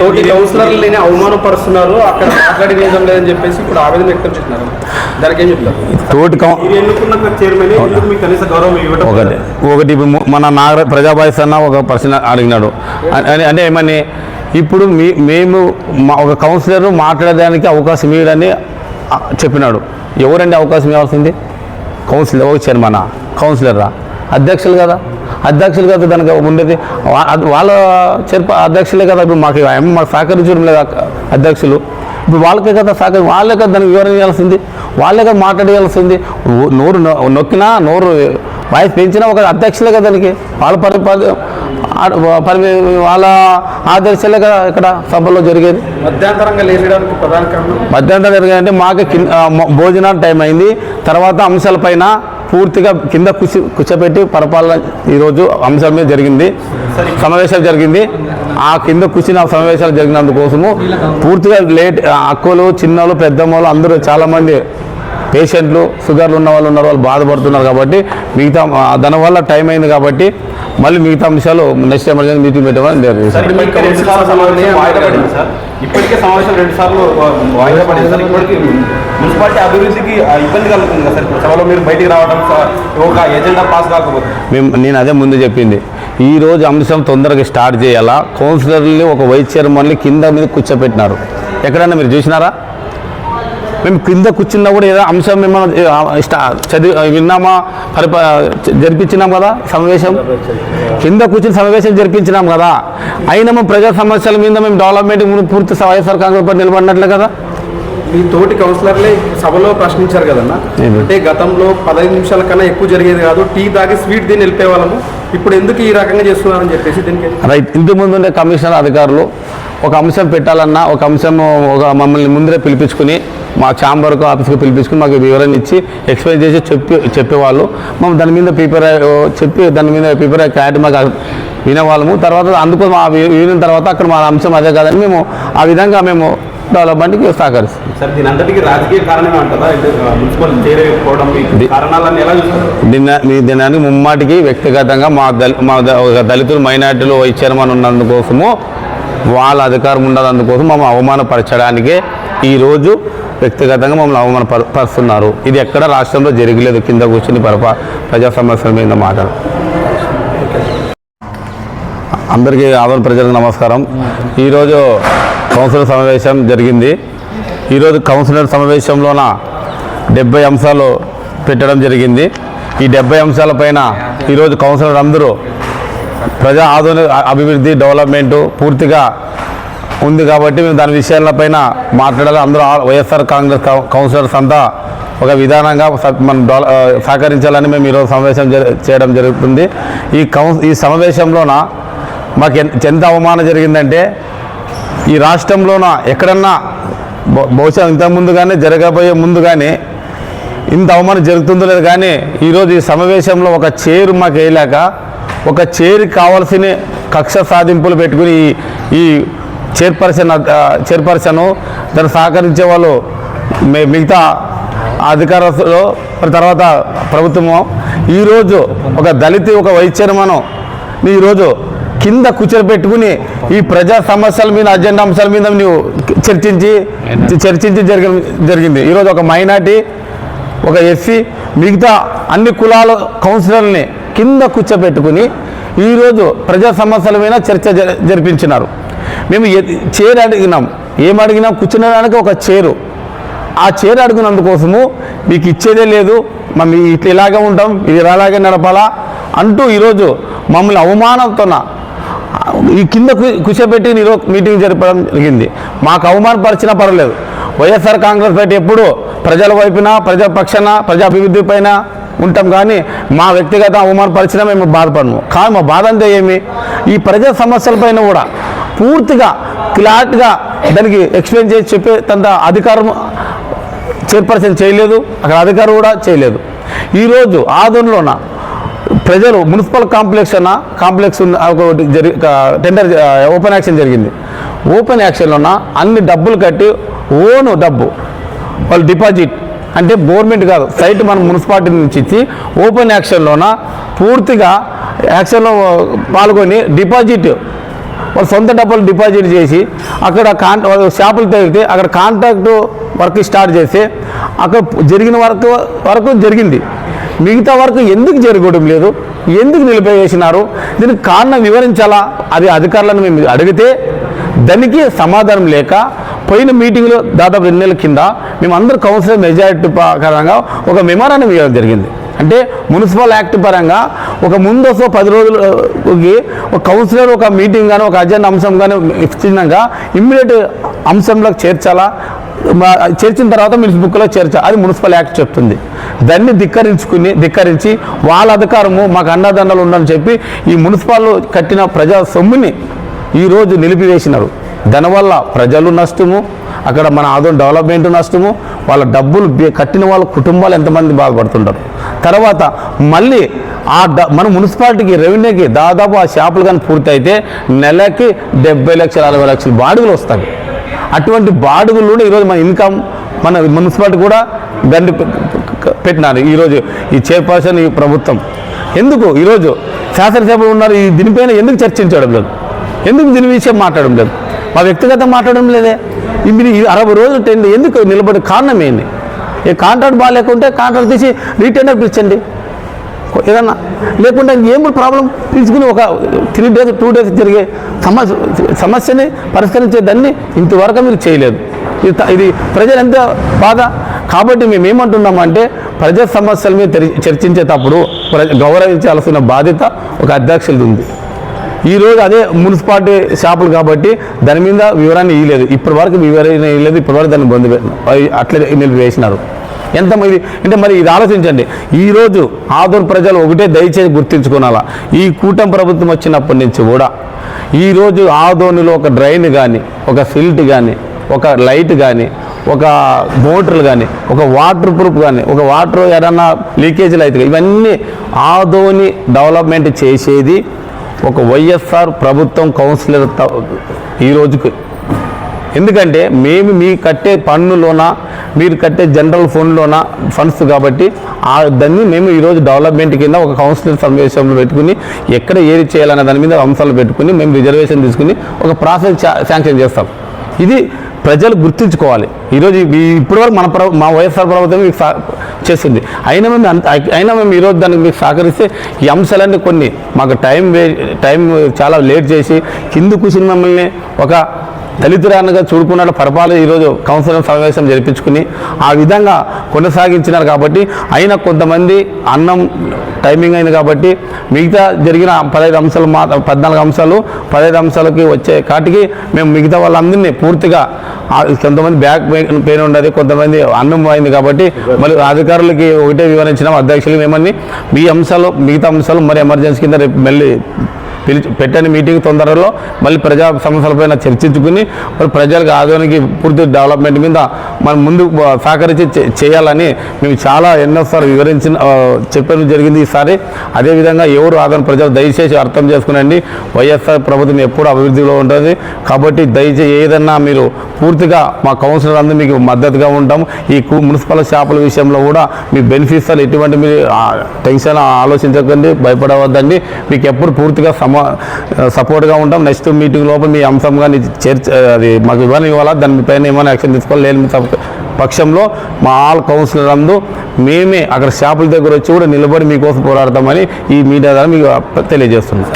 తోటి కౌన్సిలర్లని అవమానపరుస్తున్నారు, అక్కడ మాట్లాడి నిజం లేదని చెప్పేసి ఇప్పుడు ఆవేదన వ్యక్తం చేస్తున్నారు. దానికి ఏం చెప్తారు? ఎన్నుకున్న చైర్మన్ మీకు కనీస గౌరవం ఇవ్వడం ఒకటి మన ప్రజాభాష అన్న ఒక పర్సన్ అడిగినాడు అంటే ఏమని, ఇప్పుడు మేము ఒక కౌన్సిలర్ మాట్లాడడానికి అవకాశం ఇవ్వడని చెప్పినాడు. ఎవరండి అవకాశం ఇవ్వాల్సింది? కౌన్సిలర్, ఒక చైర్మన్, కౌన్సిలర్రా, అధ్యక్షులు కదా, అధ్యక్షులు కదా దానికి ఉండేది. వాళ్ళ అధ్యక్షులే కదా ఇప్పుడు మాకు సహకరించడం లేదు అధ్యక్షులు. ఇప్పుడు వాళ్ళకే కదా వాళ్ళే కదా దానికి వివరణ ఇవ్వాల్సింది, వాళ్ళే కదా మాట్లాడేయాల్సింది. నోరు నొక్కినా, నోరు వాయిస్ పెంచినా ఒక అధ్యక్షులే కదా దానికి, వాళ్ళ ఆదర్శాలే కదా ఇక్కడ సభలో జరిగేది. మధ్యాంతరంగా లేచడానికి ప్రధాన కారణం మధ్యాంతరం జరిగేదంటే మాకు భోజనాలు టైం అయింది. తర్వాత అంశాలపైన పూర్తిగా కింద కూర్చోబెట్టి పరిపాలన ఈరోజు అంశాల మీద జరిగింది, సమావేశాలు జరిగింది. ఆ కింద కూర్చుని ఆ సమావేశాలు జరిగినందుకోసము పూర్తిగా లేట్, అక్కలు, చిన్నలు, పెద్దమ్మలు అందరూ చాలామంది పేషెంట్లు, షుగర్లు ఉన్న వాళ్ళు ఉన్నారు, వాళ్ళు బాధపడుతున్నారు. కాబట్టి మిగతా దానివల్ల టైం అయింది కాబట్టి మళ్ళీ మిగతా అంశాలు నెక్స్ట్ ఎమర్జెన్సీ మీటింగ్ పెట్టమని ఇప్పటికే సమావేశం 2 సార్లు వాయిదా పడింది సార్. ఇప్పటికీ మున్సిపాలిటీ అభివృద్ధికి ఇబ్బంది కలుగుతుంది కదా సార్. సభలో మీరు బయటికి రావడం ఒక ఎజెండా పాస్ కాకపోతే నేను అదే ముందు చెప్పింది, ఈరోజు అంశం తొందరగా స్టార్ట్ చేయాలా. కౌన్సిలర్ని ఒక వైస్ చైర్మన్ని కింద మీద కూర్చోపెట్టినారు. ఎక్కడన్నా మీరు చూసినారా? మేము కింద కూర్చున్నా కూడా ఏదో అంశం మేము విన్నామా, జరిపించినాం కదా సమావేశం, కింద కూర్చుని సమావేశం జరిపించినాం కదా. అయినా మేము ప్రజా సమస్యల మీద మేము డెవలప్మెంట్ పూర్తి వైఎస్ఆర్ కాంగ్రెస్ పార్టీ నిలబడినట్లే కదా. మీ తోటి కౌన్సిలర్లే సభలో ప్రశ్నించారు కదన్నా, అంటే గతంలో 15 నిమిషాల కన్నా ఎక్కువ జరిగేది కాదు, టీ తాగి స్వీట్ దీన్ని వెళ్ళిపోయే వాళ్ళము, ఇప్పుడు ఎందుకు ఈ రకంగా చేస్తున్నారని చెప్పేసి దీనికి రైట్. ఇంతకు ముందు ఉండే కమిషనర్ అధికారులు ఒక అంశం పెట్టాలన్నా ఒక అంశం మమ్మల్ని ముందరే పిలిపించుకుని మా ఛాంబర్కు ఆఫీస్కి పిలిపించుకుని మాకు వివరణ ఇచ్చి ఎక్స్ప్లెయిన్ చేసి చెప్పేవాళ్ళు. మేము దాని మీద దాని మీద ప్రిపేర్ క్లారిటీ మాకు వినేవాళ్ళము. తర్వాత అందుకోసం వినిన తర్వాత అక్కడ మా అంశం అదే కాదని మేము ఆ విధంగా మేము డెవలప్మెంట్కి సహకరిస్తాం. సార్ దీని అందరికీ రాజకీయ కారణమే ఉంటుందా? మున్సిపల్ చేరుకోవడం కారణాలను ఎలా చూస్తారు? దీనికి ముమ్మాటికి వ్యక్తిగతంగా మా దళితులు, మైనార్టీలు వైస్ చైర్మన్ ఉన్నందుకోసము, వాళ్ళ అధికారం ఉండదందుకోసం మమ్మల్ని అవమానపరచడానికే ఈరోజు వ్యక్తిగతంగా మమ్మల్ని అవమానపరుస్తున్నారు. ఇది ఎక్కడ రాష్ట్రంలో జరగలేదు. కింద కూర్చుని ప్రజా సమస్యల మీద మాట్లాడు. అందరికీ ఆదరణ ప్రజలకు నమస్కారం. ఈరోజు కౌన్సిలర్ సమావేశం జరిగింది. ఈరోజు కౌన్సిలర్ సమావేశంలోన 70 అంశాలు పెట్టడం జరిగింది. ఈ 70 అంశాలపైన ఈరోజు కౌన్సిలర్ అందరూ ప్రజా ఆధునిక అభివృద్ధి, డెవలప్మెంటు పూర్తిగా ఉంది కాబట్టి మేము దాని విషయాలపైన మాట్లాడాలి. అందరూ వైఎస్ఆర్ కాంగ్రెస్ కౌన్సిలర్స్ అంతా ఒక విధానంగా మనం సహకరించాలని మేము ఈరోజు సమావేశం చేయడం జరుగుతుంది. ఈ సమావేశంలోన మాకు ఎంత అవమానం జరిగిందంటే, ఈ రాష్ట్రంలోన ఎక్కడన్నా బహుశా ఇంతకుముందు కానీ జరగబోయే ముందు కానీ ఇంత అవమానం జరుగుతుందో లేదు. కానీ ఈరోజు ఈ సమావేశంలో ఒక చైర్ మాకు వేయలేక, ఒక చైర్ కావాల్సిన కక్ష సాధింపులు పెట్టుకుని ఈ చైర్పర్సన్ దాన్ని సహకరించే వాళ్ళు మిగతా అధికారులు, తర్వాత ప్రభుత్వము ఈరోజు ఒక దళిత ఒక వైస్ చైర్మన్ ఈరోజు కింద కూర్చోబెట్టుకుని ఈ ప్రజా సమస్యల మీద, అజెండా అంశాల మీద నువ్వు చర్చించి జరిగింది. ఈరోజు ఒక మైనార్టీ, ఒక ఎస్సీ, మిగతా అన్ని కులాల కౌన్సిలర్ని కింద కూర్చోబెట్టుకుని ఈరోజు ప్రజా సమస్యల మీద చర్చ జరిపించినారు. మేము చైర్ అడిగినాం, ఏమడిగినాం? కూర్చునేదానికి ఒక చైరు. ఆ చైర్ అడిగినందుకోసము మీకు ఇచ్చేదే లేదు, మేము ఇట్లా ఇలాగే ఉంటాం, ఇది ఇలాగే నడపాలా అంటూ ఈరోజు మమ్మల్ని అవమానంతో ఈ కింద కూర్చోబెట్టి మీటింగ్ జరపడం జరిగింది. మాకు అవమానపరిచినా పర్వాలేదు. వైఎస్ఆర్ కాంగ్రెస్ పార్టీ ఎప్పుడు ప్రజల వైపున, ప్రజాపక్షాన, ప్రజా అభివృద్ధి పైన ఉంటాం. కానీ మా వ్యక్తిగత అవమానపరిచినా మేము బాధపడము. కానీ మా బాధ అంతా ఏమి, ఈ ప్రజా సమస్యలపైన కూడా పూర్తిగా క్లారిటీగా దానికి ఎక్స్ప్లెయిన్ చేసి చెప్పేంత అధికారం చైర్పర్సన్ చేయలేదు, అక్కడ అధికారం కూడా చేయలేదు. ఈరోజు ఆదోన్లోన ప్రజలు మున్సిపల్ కాంప్లెక్స్ ఒకటి టెండర్ ఓపెన్ యాక్షన్ జరిగింది. ఓపెన్ యాక్షన్లోన అన్ని డబ్బులు కట్టి ఓను డబ్బు వాళ్ళు డిపాజిట్, అంటే గవర్నమెంట్ కాదు, సైట్ మన మున్సిపాలిటీ నుంచి ఇచ్చి ఓపెన్ యాక్షన్లోన పూర్తిగా యాక్షన్లో పాల్గొని డిపాజిట్ వాళ్ళు సొంత డబ్బులు డిపాజిట్ చేసి అక్కడ షాపులు తెగితే అక్కడ కాంట్రాక్ట్ వర్క్ స్టార్ట్ చేస్తే అక్కడ జరిగిన వరకు జరిగింది, మిగతా వరకు ఎందుకు జరగడం లేదు, ఎందుకు నిలిపివేసినారు, దీనికి కారణం వివరించాలా. అది అధికారులను మేము అడిగితే దానికి సమాధానం లేక పోయిన మీటింగ్లో దాదాపు 2 నెలల కింద మేమందరూ కౌన్సిలర్ మెజారిటీ ప్రకారంగా ఒక మెమోరాండం ఇవ్వడం జరిగింది. అంటే మున్సిపల్ యాక్ట్ పరంగా ఒక ముందస్తు 10 రోజులకి ఒక కౌన్సిలర్ ఒక మీటింగ్ కానీ ఒక అజెండా అంశం కానీ ఇచ్చినాక ఇమ్మీడియట్ అంశంలోకి చేర్చాలా, చేర్చిన తర్వాత మినిట్స్ బుక్లో చేర్చాలి, అది మున్సిపల్ యాక్ట్ చెప్తుంది. దాన్ని ధిక్కరించి వాళ్ళ అధికారము మాకు అండదండలు ఉందని చెప్పి ఈ మున్సిపాల్ కట్టిన ప్రజా సొమ్ముని ఈరోజు నిలిపివేసినారు. దానివల్ల ప్రజలు నష్టము, అక్కడ మన ఆదోని డెవలప్మెంట్ నష్టము, వాళ్ళ డబ్బులు కట్టిన వాళ్ళ కుటుంబాలు ఎంతమంది బాధపడుతుంటారు. తర్వాత మళ్ళీ మన మున్సిపాలిటీకి రెవెన్యూకి దాదాపు ఆ షాపులు కానీ పూర్తి అయితే నెలకి 70 లక్షలు 60 లక్షలు బాడుగులు వస్తాయి. అటువంటి బాడుగులు ఈరోజు మన ఇన్కమ్ మన మున్సిపాలిటీ కూడా గండి పెట్టినారు. ఈరోజు ఈ చైర్పర్సన్ ఈ ప్రభుత్వం ఎందుకు ఈరోజు శాసనసభ్యులు ఉన్నారు, ఈ దీనిపైన ఎందుకు చర్చించడం లేదు, ఎందుకు దీని విషయం మాట్లాడడం లేదు, మా వ్యక్తిగతం మాట్లాడడం లేదే. మీరు 60 రోజులు టెండర్ ఎందుకు నిలబడే కారణం ఏంటి? ఏ కాంట్రాక్ట్ బాగాలేకుంటే కాంట్రాక్ట్ తీసి రీటెండర్ పిలిచండి ఏదన్నా, లేకుంటే ఏం ప్రాబ్లం తీసుకుని ఒక 3 days 2 days జరిగే సమస్యని పరిష్కరించే దాన్ని ఇంతవరకు మీరు చేయలేదు. ఇది ప్రజలు ఎంత బాధ. కాబట్టి మేము ఏమంటున్నామంటే ప్రజా సమస్యల మీద చర్చించేటప్పుడు గౌరవించాల్సిన బాధ్యత ఒక అధ్యక్షులది ఉంది. ఈరోజు అదే మున్సిపాలిటీ షాపులు కాబట్టి దాని మీద వివరణ ఇవ్వలేదు, ఇప్పటివరకు వివరణ ఇవ్వలేదు, ఇప్పటివరకు దాన్ని బంద్ అట్లే నిలిపివేసినారు. ఎంతమంది అంటే మరి ఇది ఆలోచించండి. ఈరోజు ఆదోని ప్రజలు ఒకటే దయచేసి గుర్తించుకోనాలా, ఈ కూటమి ప్రభుత్వం వచ్చినప్పటి నుంచి కూడా ఈరోజు ఆదోనిలో ఒక డ్రైన్ కానీ, ఒక సిల్ట్ కానీ, ఒక లైట్ కానీ, ఒక మోటార్లు కానీ, ఒక వాటర్ ప్రూఫ్ కానీ, ఒక వాటర్ ఏదన్నా లీకేజీలు అయితే ఇవన్నీ ఆదోని డెవలప్మెంట్ చేసేది ఒక వైఎస్ఆర్ ప్రభుత్వం కౌన్సిలర్ ఈ రోజుకి. ఎందుకంటే మేము మీ కట్టే పన్నులోన మీరు కట్టే జనరల్ ఫండ్స్ కాబట్టి దాన్ని మేము ఈరోజు డెవలప్మెంట్ కింద ఒక కౌన్సిలర్ సమావేశంలో పెట్టుకుని ఎక్కడ ఏది చేయాలనే దాని మీద అంశాలు పెట్టుకుని మేము రిజర్వేషన్ తీసుకుని ఒక ప్రాసెస్ శాంక్షన్ చేస్తాం. ఇది ప్రజలు గుర్తుంచుకోవాలి. ఈరోజు ఇప్పటివరకు మా వైఎస్ఆర్ ప్రభుత్వం మీకు చేస్తుంది. అయినా మేము ఈరోజు దానికి మీకు సహకరిస్తే ఈ అంశాలన్నీ కొన్ని మాకు టైం చాలా లేట్ చేసి కింద కూర్చుని మమ్మల్ని ఒక దళితురాలుగా చూడుకున్న పరిపాలన ఈరోజు కౌన్సిలర్ సమావేశం జరిపించుకుని ఆ విధంగా కొనసాగించినారు. కాబట్టి అయినా కొంతమంది అన్నం టైమింగ్ అయింది కాబట్టి మిగతా జరిగిన 15 అంశాలు 14 అంశాలు 15 అంశాలకి వచ్చే కాటికి మేము మిగతా వాళ్ళందరినీ పూర్తిగా కొంతమంది బ్యాక్ పెయిన్ ఉండదు, కొంతమంది అన్నం అయింది కాబట్టి మళ్ళీ అధికారులకి ఒకటే వివరించినాం. అధ్యక్షులు మేమని మిగతా అంశాలు మరి ఎమర్జెన్సీ కింద రేపు మళ్ళీ పెట్టని మీటింగ్ తొందరలో మళ్ళీ ప్రజా సమస్యలపైన చర్చించుకుని మరి ప్రజలకు ఆదోనికి పూర్తి డెవలప్మెంట్ మీద మనం ముందు సహకరించి చేయాలని మేము చాలా ఎన్నోసార్లు చెప్పడం జరిగింది. ఈసారి అదేవిధంగా ఎవరు ఆదోని ప్రజలు దయచేసి అర్థం చేసుకునండి, వైఎస్ఆర్ ప్రభుత్వం ఎప్పుడు అభివృద్ధిలో ఉంటుంది. కాబట్టి దయచేసి ఏదన్నా మీరు పూర్తిగా మా కౌన్సిలర్ అందరూ మీకు మద్దతుగా ఉంటాము. ఈ మున్సిపల్ షాపుల విషయంలో కూడా మీ బెనిఫిట్స్ ఎటువంటి మీరు టెన్షన్ ఆలోచించకండి, భయపడవద్దండి. మీకు ఎప్పుడు పూర్తిగా సపోర్ట్గా ఉంటాం. నెక్స్ట్ మీటింగ్ లోపల మీ అంశం కానీ అది మాకు ఇవ్వాలా, దాని పైన ఏమైనా యాక్షన్ తీసుకోవాలి. లేని పక్షంలో మా ఆల్ కౌన్సిలర్ అందు మేమే అక్కడ షాపుల దగ్గర వచ్చి కూడా నిలబడి మీకోసం పోరాడతామని ఈ మీడియా ద్వారా మీకు తెలియజేస్తున్నాం.